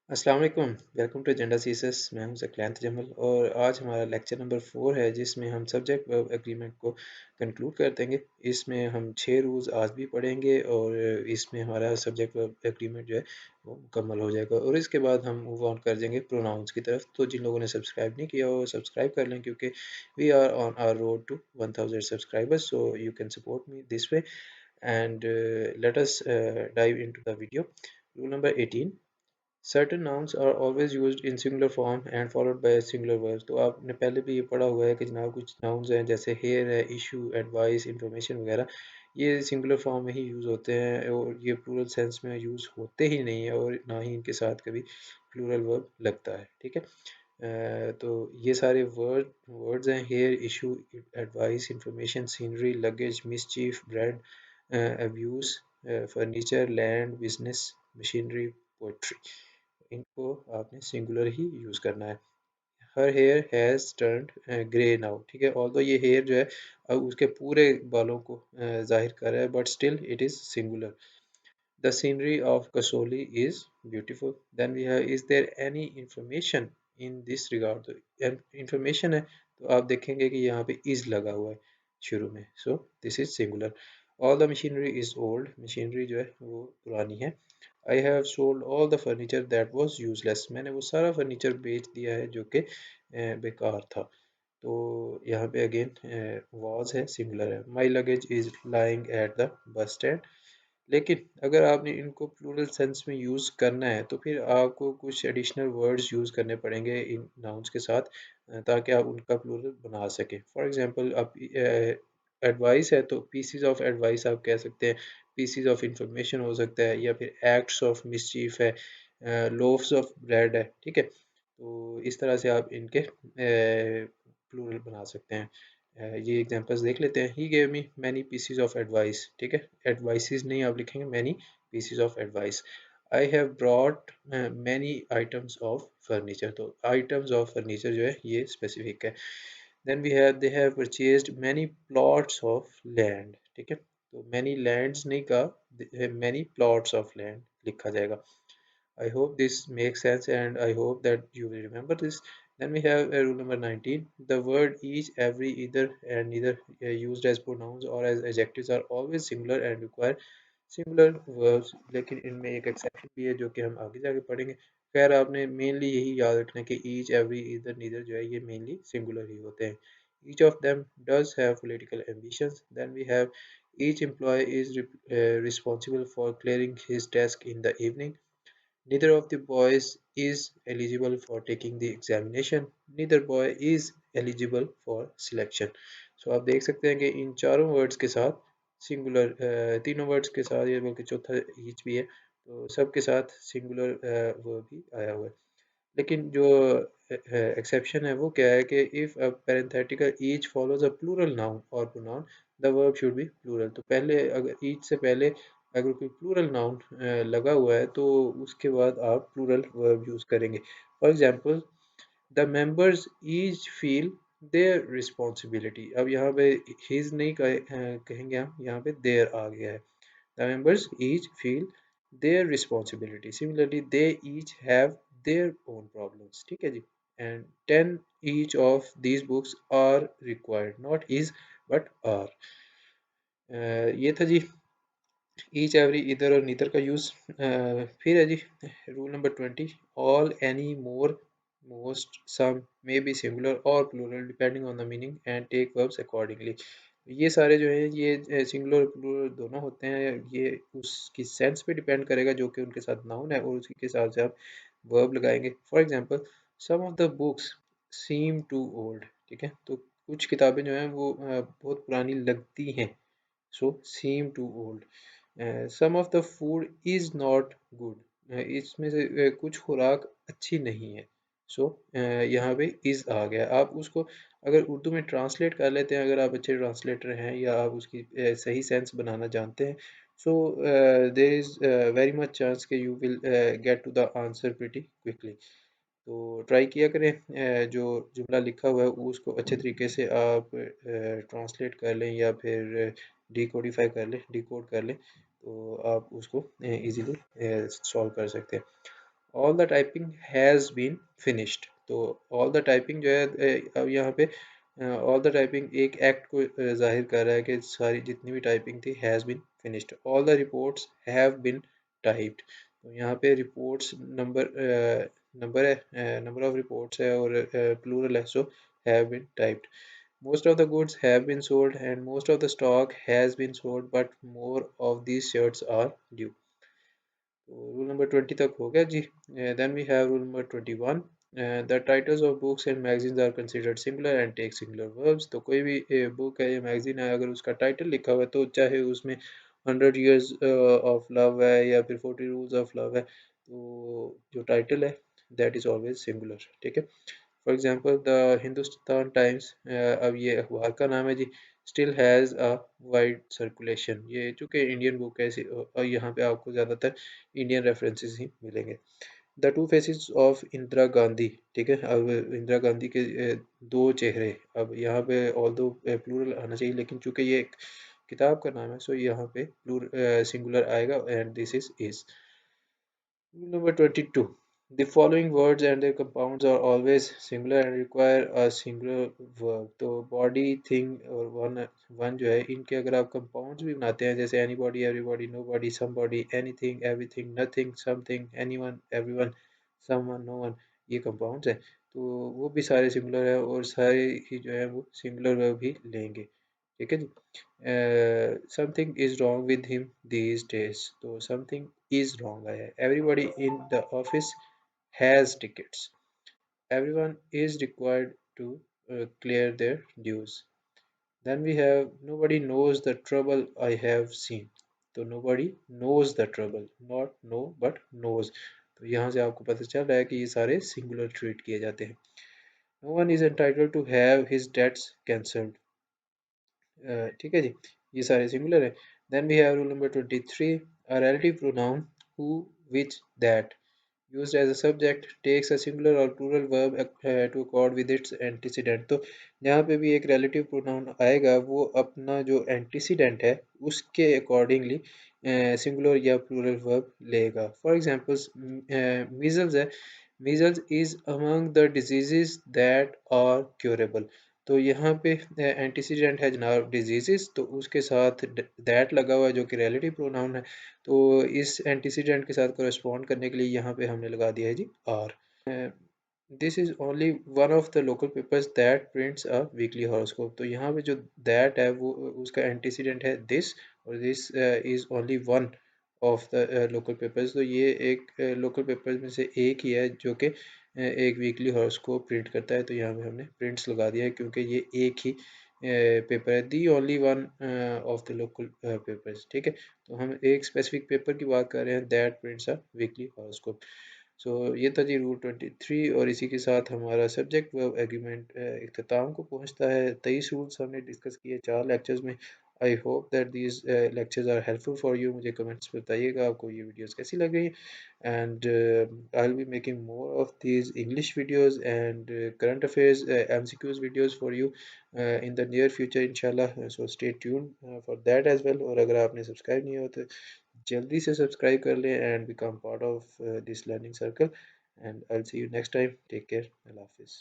अस्सलाम वालेकुम, welcome to agenda सीसस। मैं हूं ज़कलैंत जमल और आज हमारा लेक्चर नंबर 4 है जिसमें हम सब्जेक्ट वर्ब एग्रीमेंट को कंक्लूड कर देंगे। इसमें हम 6 रूल्स आज भी पढ़ेंगे और इसमें हमारा सब्जेक्ट वर्ब एग्रीमेंट जो है वो मुकम्मल हो जाएगा और इसके बाद हम मूव ऑन कर देंगे प्रोनाउंस की तरफ। तो जिन लोगों ने सब्सक्राइब नहीं किया वो सब्सक्राइब कर लें क्योंकि we are on our road to 1000 subscribers, so you can support me this way and let us dive into the video. Rule number 18, Certain nouns are always used in singular form and followed by a singular verb। तो आपने पहले भी ये पढ़ा हुआ है कि जनाब कुछ nouns हैं जैसे हेयर है, इशू, एडवाइस, इंफॉर्मेशन वगैरह, ये सिंगुलर फॉर्म में ही यूज़ होते हैं और ये प्लूरल सेंस में यूज़ होते ही नहीं है और ना ही इनके साथ कभी प्लूरल वर्ब लगता है। ठीक है। तो ये सारे वर्ड्स हैं hair, issue, advice, information, scenery, luggage, mischief, bread, abuse, furniture, land, business, machinery, poetry. इनको आपने सिंगुलर ही यूज़ करना है। हर hair has turned grey now. ठीक है, ऑल्दो ये हेयर जो है अब उसके पूरे बालों को जाहिर कर रहा है but still it is singular. The scenery of Kasoli is beautiful. Then we have, is there any information in this regard? तो information है तो आप देखेंगे कि यहाँ पे is लगा हुआ है शुरू में, so this is singular. All the machinery is old. Machinery जो है वो पुरानी है। I have sold all the furniture that was useless. मैंने वो सारा फर्नीचर बेच दिया है जो कि बेकार था। तो यहाँ पे अगेन was है, सिंगुलर है। My luggage is lying at the bus stand. लेकिन अगर आपने इनको प्लूरल सेंस में यूज़ करना है तो फिर आपको कुछ एडिशनल वर्ड्स यूज़ करने पड़ेंगे इन नाउन्स के साथ ताकि आप उनका प्लूरल बना सकें। फॉर एग्जांपल आप एडवाइस है तो पीसीज ऑफ एडवाइस आप कह सकते हैं, पीसीज ऑफ इंफॉर्मेशन हो सकता है या फिर एक्ट्स ऑफ मिसचीफ है, लोफ्स ऑफ ब्रेड है। ठीक है, तो इस तरह से आप इनके प्लूरल बना सकते हैं। ये एग्जांपल्स देख लेते हैं। He gave me many pieces of advice. ठीक है, एडवाइसेस नहीं आप लिखेंगे, many pieces of advice. I have brought many items of furniture. तो आइटम्स ऑफ फर्नीचर जो है ये स्पेसिफिक है। Then we have they have purchased many plots of land. ठीक है, तो मैनी लैंड्स नहीं कहा, मैनी प्लॉट्स ऑफ लैंड लिखा जाएगा। I hope this makes sense and I hope that you will remember this. Then we have rule number 19. The word each, every, either and neither used as pronouns or as adjectives are always singular and require singular verbs। लेकिन इनमें एक exception भी है जो कि हम आगे जाके पढ़ेंगे। खैर आपने मेनली यही याद रखना है कि each, every, either, neither जो है ये मेनली सिंगुलर ही होते हैं। Each of them does have political ambitions. Then we have each employee is responsible for clearing his desk in the evening. Neither of the boys is eligible for taking the examination. Neither boy is eligible for selection. So आप देख सकते हैं कि इन चारों words के साथ singular, तीनों words के साथ ये बल्कि चौथा ईच भी है तो सब के साथ सिंगुलर वर्ब भी आया हुआ है। लेकिन जो एक्सेप्शन है वो क्या है कि if a parenthetical each follows a plural noun or pronoun the verb should be plural. तो पहले अगर ईच से पहले अगर कोई प्लूरल नाउन लगा हुआ है तो उसके बाद आप प्लूरल वर्ब यूज़ करेंगे। For example the members each feel their responsibility. अब यहाँ पे हिज नहीं कहेंगे हम, यहाँ पे देयर आ गया है। The members each feel their responsibility. Similarly, they each have their own problems. ठीक है जी। And 10 each of these books are required, not is but are। ये था जी ईच, एवरी, इधर और नीदर का यूज़। फिर है जी rule number 20, all, any, more, most, some may be singular or plural depending on the meaning and take verbs accordingly. ये सारे जो है ये सिंगुलर प्लूरल दोनों होते हैं, ये उसकी सेंस पे डिपेंड करेगा जो कि उनके साथ नाउन है और उसी के हिसाब से आप वर्ब लगाएंगे। For example some of the books seem to old. ठीक है, तो कुछ किताबें जो हैं वो बहुत पुरानी लगती हैं, so seem to old. Some of the food is not good. इसमें से कुछ खुराक अच्छी नहीं है, सो यहाँ पे इज़ आ गया। आप उसको अगर उर्दू में ट्रांसलेट कर लेते हैं, अगर आप अच्छे ट्रांसलेटर हैं या आप उसकी सही सेंस बनाना जानते हैं, so there is very much chance कि you will get to the answer pretty quickly. तो ट्राई किया करें जो जुमला लिखा हुआ है उसको अच्छे तरीके से आप ट्रांसलेट कर लें या फिर डिकोडिफाई कर लें, डिकोड कर लें, तो आप उसको इजीली सॉल्व कर सकते हैं। All the typing has been finished, तो ऑल द टाइपिंग जो है अब यहाँ पे ऑल द टाइपिंग एक एक्ट को जाहिर कर रहा है कि सारी जितनी भी टाइपिंग थी has been finished. All the reports have been typed, तो यहाँ पे रिपोर्ट्स नंबर है, नंबर ऑफ रिपोर्ट्स है और प्लूरल है, so have been typed. Most of the goods have been sold and most of the stock has been sold, but more of these shirts are due. तो rule number 20 तक हो गया जी। Then we have rule number 21, the titles of books and magazines are considered singular and take singular verbs. तो कोई भी book है या मैगजीन है, अगर उसका टाइटल लिखा हुआ है तो चाहे उसमें 100 years ऑफ लव है या फिर 40 रूल्स ऑफ लव है, तो जो टाइटल है दैट इज ऑलवेज सिंगुलर, ठीक है। For example the Hindustan Times, अब ये अखबार का नाम है जी, still has a wide circulation. ये चूँकि इंडियन बुक है और यहाँ पे आपको ज़्यादातर इंडियन रेफरेंसेस ही मिलेंगे। The two faces of Indira Gandhi, ठीक है। अब इंदिरा गांधी के दो चेहरे, अब यहाँ पे ऑल दो प्लूरल आना चाहिए, लेकिन चूँकि ये एक किताब का नाम है सो यहाँ पे सिंगुलर आएगा and this is. Rule number 22. The following words and their compounds are always singular and require a singular verb. तो body, thing और one जो है, इनके अगर आप compounds भी बनाते हैं, जैसे anybody, everybody, nobody, somebody, anything, everything, nothing, something, anyone, everyone, someone, no one, ये compounds हैं, तो वो भी सारे singular हैं और सारे ही जो है वो singular verb ही लेंगे, ठीक है जी। Something is wrong with him these days, तो समथिंग इज रॉन्ग आया है। Everybody in the office has tickets, everyone is required to clear their dues. Then we have nobody knows the trouble I have seen, तो nobody knows the trouble, not no but knows, तो यहाँ से आपको पता चल रहा है कि ये सारे सिंगुलर ट्रीट किए जाते हैं। No one is entitled to have his debts cancelled, ठीक है जी, ये सारे सिंगुलर है। Then we have rule number 23, a relative pronoun who, which, that used as a subject takes a singular or plural verb to accord with its antecedent। तो यहाँ पे भी एक relative pronoun आएगा, वो अपना जो antecedent है उसके accordingly singular या plural verb लेगा। For examples, measles है, measles is among the diseases that are curable। तो यहाँ पे एंटीसीडेंट है जनाब डिजीजेस, तो उसके साथ दैट लगा हुआ है जो कि रिलेटिव प्रोनाउन है, तो इस एंटीसीडेंट के साथ कोरेस्पॉन्ड करने के लिए यहाँ पे हमने लगा दिया है जी R. This is only one of the local papers that prints a weekly horoscope, तो यहाँ पे जो दैट है वो उसका एंटीसीडेंट है दिस, और this is only one of the local papers, तो ये एक लोकल पेपर्स में से एक ही है जो कि एक वीकली हॉरोस्कोप प्रिंट करता है, तो यहाँ पे हमने प्रिंट्स लगा दिया है क्योंकि ये एक ही पेपर है, the only one of the local papers, ठीक है। तो हम एक स्पेसिफिक पेपर की बात कर रहे हैं that prints a weekly horoscope. So ये था जी रूल 23, और इसी के साथ हमारा सब्जेक्ट वर्ब एग्रीमेंट इख्तिताम को पहुंचता है। 23 रूल्स हमने डिस्कस किए 4 लेक्चर्स में। I hope that these lectures are helpful for you. मुझे कमेंट्स में बताइएगा आपको ये वीडियोस कैसी लग रही हैं, and I will be making more of these English videos and current affairs MCQs videos for you in the near future इंशाल्लाह, so stay tuned for that as well. और अगर आपने सब्सक्राइब नहीं होते जल्दी से सब्सक्राइब कर लें and become part of this learning circle, and I will see you next time. Take care, अल्लाह हाफिज़।